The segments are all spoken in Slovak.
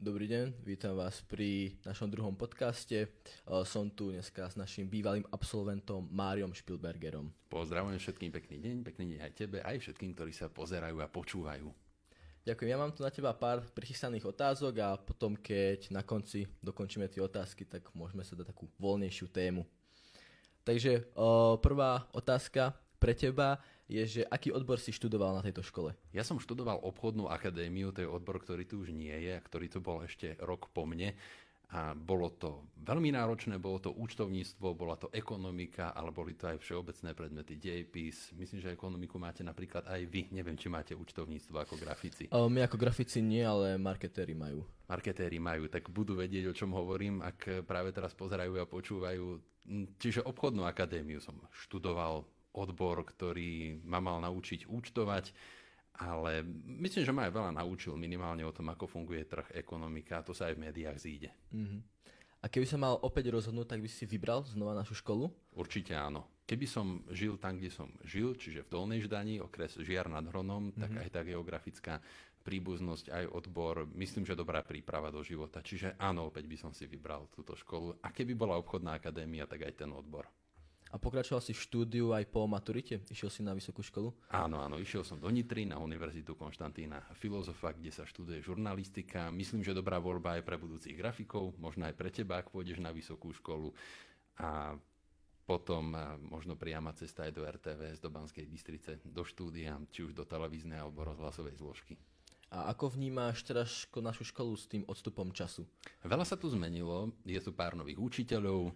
Dobrý deň, vítam vás pri našom druhom podcaste. Som tu dneska s našim bývalým absolventom Máriom Špilbergerom. Pozdravujem všetkým, pekný deň aj tebe, aj všetkým, ktorí sa pozerajú a počúvajú. Ďakujem, ja mám tu na teba pár prichystaných otázok a potom, keď na konci dokončíme tie otázky, tak môžeme sa dať takú voľnejšiu tému. Takže prvá otázka pre teba je, že aký odbor si študoval na tejto škole? Ja som študoval obchodnú akadémiu, to je odbor, ktorý tu už nie je a ktorý tu bol ešte rok po mne. A bolo to veľmi náročné, bolo to účtovníctvo, bola to ekonomika, ale boli to aj všeobecné predmety, dejepis. Myslím, že ekonomiku máte napríklad aj vy. Neviem, či máte účtovníctvo ako grafici. My ako grafici nie, ale marketéri majú. Marketéri majú, tak budú vedieť, o čom hovorím, ak práve teraz pozerajú a počúvajú. Čiže obchodnú akadémiu som študoval, odbor, ktorý ma mal naučiť účtovať, ale myslím, že ma aj veľa naučil minimálne o tom, ako funguje trh, ekonomika, a to sa aj v médiách zíde. A keby sa mal opäť rozhodnúť, tak by si vybral znova našu školu? Určite áno. Keby som žil tam, kde som žil, čiže v Dolnej Ždani, okres Žiar nad Hronom, tak aj tá geografická príbuznosť, aj odbor, myslím, že dobrá príprava do života. Čiže áno, opäť by som si vybral túto školu. A keby bola obchodná akadémia, tak aj ten odbor. A pokračoval si v štúdiu aj po maturite? Išiel si na vysokú školu? Áno, išiel som do Nitry na Univerzitu Konštantína Filozofa, kde sa študuje žurnalistika. Myslím, že dobrá voľba aj pre budúcich grafikov, možno aj pre teba, ak pôjdeš na vysokú školu. A potom možno priama cesta aj do RTVS, do Banskej Bystrice, do štúdia, či už do televíznej alebo rozhlasovej zložky. A ako vnímáš teraz našu školu s tým odstupom času? Veľa sa tu zmenilo, je tu pár nových učiteľov,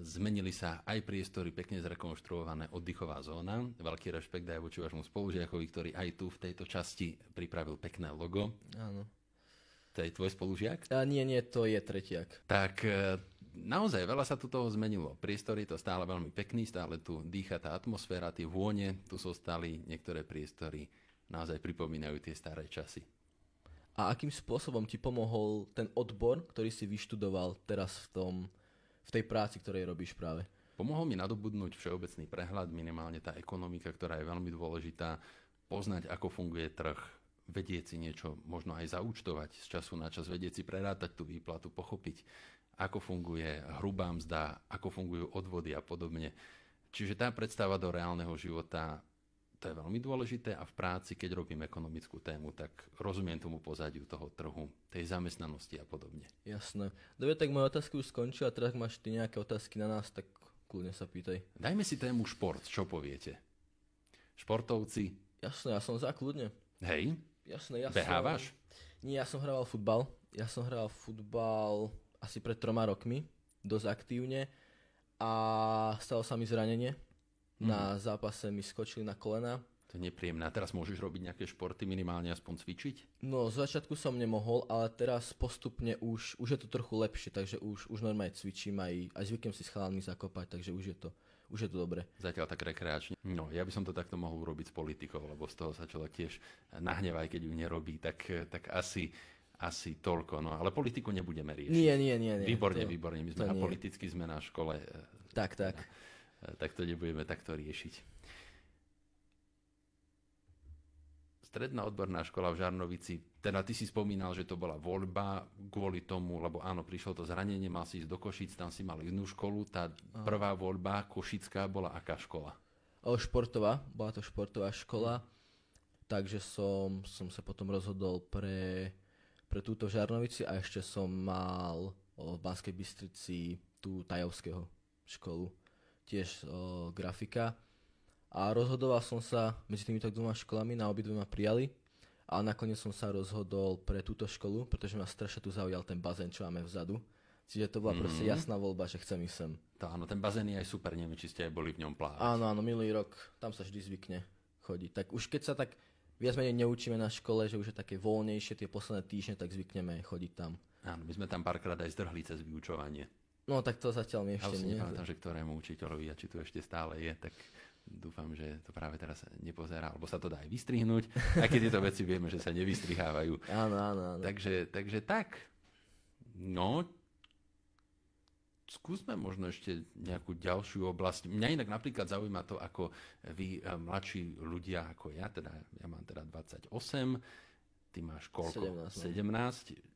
zmenili sa aj priestory, pekne zrekonštruované, oddychová zóna. Veľký rešpekt aj voči vášmu spolužiakovi, ktorý aj tu v tejto časti pripravil pekné logo. Áno. To je tvoj spolužiak? Nie, to je tretiak. Tak naozaj veľa sa tu toho zmenilo. Priestor je to stále veľmi pekný, stále tu dýcha tá atmosféra, tie vône, tu zostali niektoré priestory, naozaj pripomínajú tie staré časy. A akým spôsobom ti pomohol ten odbor, ktorý si vyštudoval teraz v tej práci, ktorej robíš práve? Pomohol mi nadobudnúť všeobecný prehľad, minimálne tá ekonomika, ktorá je veľmi dôležitá, poznať, ako funguje trh, vedieť si niečo, možno aj zaúčtovať z času na čas, vedieť si prerátať tú výplatu, pochopiť, ako funguje hrubá mzda, ako fungujú odvody a podobne. Čiže tá predstava do reálneho života, to je veľmi dôležité a v práci, keď robím ekonomickú tému, tak rozumiem tomu pozadiu toho trhu, tej zamestnanosti a podobne. Jasné. Dobre, tak moja otázka už skončila, teraz máš ty nejaké otázky na nás, tak kľudne sa pýtaj. Dajme si tému šport, čo poviete? Športovci? Jasné, ja som za, kľudne. Hej? Jasné, Behávaš? Nie, ja som hrával futbal. Ja som hral futbal asi pred 3 rokmi, dosť aktívne a stalo sa mi zranenie. Na zápase mi skočili na kolena. To je nepríjemné. A teraz môžeš robiť nejaké športy, minimálne aspoň cvičiť? No, z začiatku som nemohol, ale teraz postupne už je to trochu lepšie, takže už normálne cvičím, aj zvyknem si s chalánmi zakopať, takže už je to dobre. Zatiaľ tak rekreačne. No, ja by som to takto mohol urobiť s politikou, lebo z toho sa človek tiež nahnevá, keď ju nerobí, tak asi toľko. No, ale politiku nebudeme riešiť. Nie. Výborne. My sme apoliticky, sme na škole. Tak. Tak to nebudeme takto riešiť. Stredná odborná škola v Žarnovici, teda ty si spomínal, že to bola voľba kvôli tomu, lebo áno, prišlo to zranenie, mal si ísť do Košíc, tam si mal inú školu, tá prvá voľba košická bola aká škola? Bola to športová škola, takže som sa potom rozhodol pre túto Žarnovici a ešte som mal v Banskej Bystrici tú Tajovského školu. Tiež grafika a rozhodoval som sa medzi týmito dvoma školami, na obidve ma prijali a nakoniec som sa rozhodol pre túto školu, pretože ma strašne tu zaujal ten bazén, čo máme vzadu. Čiže to bola proste jasná voľba, že chcem ísť sem. Áno, ten bazén je aj super, neviem, či ste aj boli v ňom plávať. Áno, minulý rok, tam sa vždy zvykne chodiť. Tak už keď sa tak viac menej neučíme na škole, že už je také voľnejšie tie posledné týždne, tak zvykneme chodiť tam. Áno, my sme tam párkrát aj zdrhli cez vyučovanie. No tak to zatiaľ mi ešte nie. Ja si nepamätám, že ktorému učiteľovi a či tu ešte stále je, tak dúfam, že to práve teraz nepozerá, alebo sa to dá aj vystrihnúť, aj keď tieto veci vieme, že sa nevystrihávajú. Áno. Takže tak. No, skúsme možno ešte nejakú ďalšiu oblasť. Mňa inak napríklad zaujíma to, ako vy mladší ľudia ako ja mám teda 28, ty máš koľko? 17.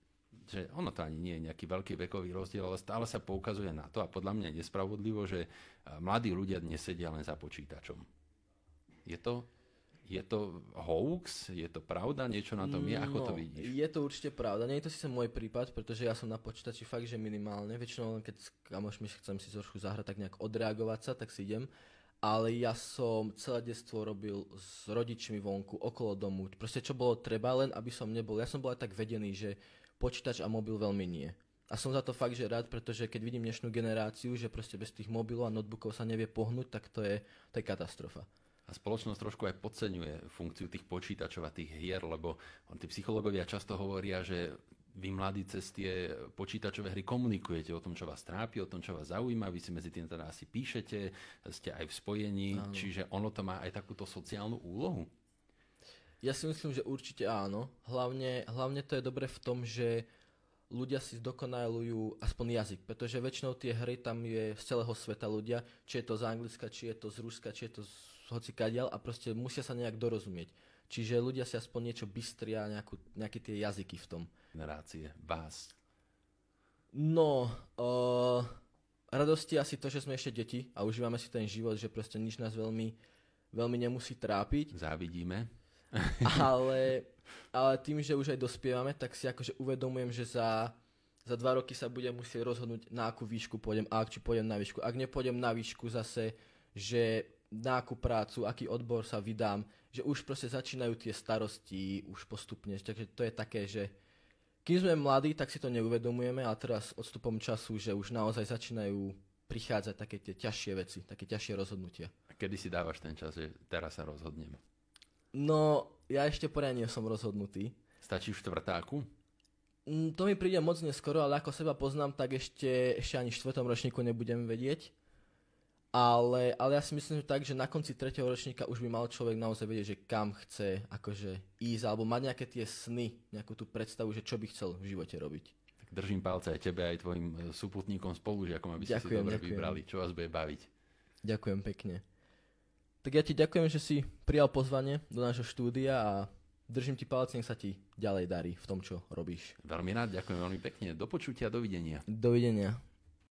že ono to ani nie je nejaký veľký vekový rozdiel, ale stále sa poukazuje na to a podľa mňa nespravodlivo, že mladí ľudia dnes sedia len za počítačom. Je to hoax? Je to pravda? Niečo na tom je? Ako to vidíš? Je to určite pravda. Nie je to síce môj prípad, pretože ja som na počítači fakt, že minimálne. Väčšinou, keď s kamošmi chcem si trošku zahrať, tak nejak odreagovať sa, tak si idem. Ale ja som celé detstvo robil s rodičmi vonku, okolo domu. Proste čo bolo treba, len aby som nebol. Ja som bol aj tak vedený, že počítač a mobil veľmi nie. A som za to fakt, že rád, pretože keď vidím dnešnú generáciu, že proste bez tých mobilov a notebookov sa nevie pohnúť, tak to je katastrofa. A spoločnosť trošku aj podceňuje funkciu tých počítačov a tých hier, lebo tí psychológovia často hovoria, že vy mladí cez tie počítačové hry komunikujete o tom, čo vás trápi, o tom, čo vás zaujíma, vy si medzi tým teda asi píšete, ste aj v spojení, čiže ono to má aj takúto sociálnu úlohu. Ja si myslím, že určite áno. Hlavne to je dobre v tom, že ľudia si zdokonalujú aspoň jazyk, pretože väčšinou tie hry tam je z celého sveta ľudia, či je to z Anglicka, či je to z Ruska, či je to z hocikadiaľ a proste musia sa nejak dorozumieť. Čiže ľudia si aspoň niečo bystria, nejaké tie jazyky v tom. Generácie, vás. No, radosti asi to, že sme ešte deti a užívame si ten život, že proste nič nás veľmi, veľmi nemusí trápiť. Závidíme. Ale tým, že už aj dospievame, tak si akože uvedomujem, že za 2 roky sa budem musieť rozhodnúť, na akú výšku pôjdem, či pôjdem na výšku. Ak nepôjdem na výšku zase, že na akú prácu, aký odbor sa vydám, že už proste začínajú tie starosti už postupne. Takže to je také, že kým sme mladí, tak si to neuvedomujeme, a teraz odstupom času, že už naozaj začínajú prichádzať také tie ťažšie veci, také ťažšie rozhodnutia. A kedy si dávaš ten čas, že teraz sa rozhodnem? No, ja ešte poriadne nie som rozhodnutý. Stačí v štvrtáku? To mi príde moc neskoro, ale ako seba poznám, tak ešte ani v 4. ročníku nebudem vedieť. Ale ja si myslím, že tak, že na konci 3. ročníka už by mal človek naozaj vedieť, že kam chce akože ísť, alebo mať nejaké tie sny, nejakú tú predstavu, že čo by chcel v živote robiť. Tak držím palce aj tebe, aj tvojim súputníkom, spolužiakom, aby ste si dobre vybrali, čo vás bude baviť. Ďakujem pekne. Tak ja ti ďakujem, že si prijal pozvanie do nášho štúdia a držím ti palce, nech sa ti ďalej darí v tom, čo robíš. Veľmi rád, ďakujem veľmi pekne. Do počutia, dovidenia. Dovidenia.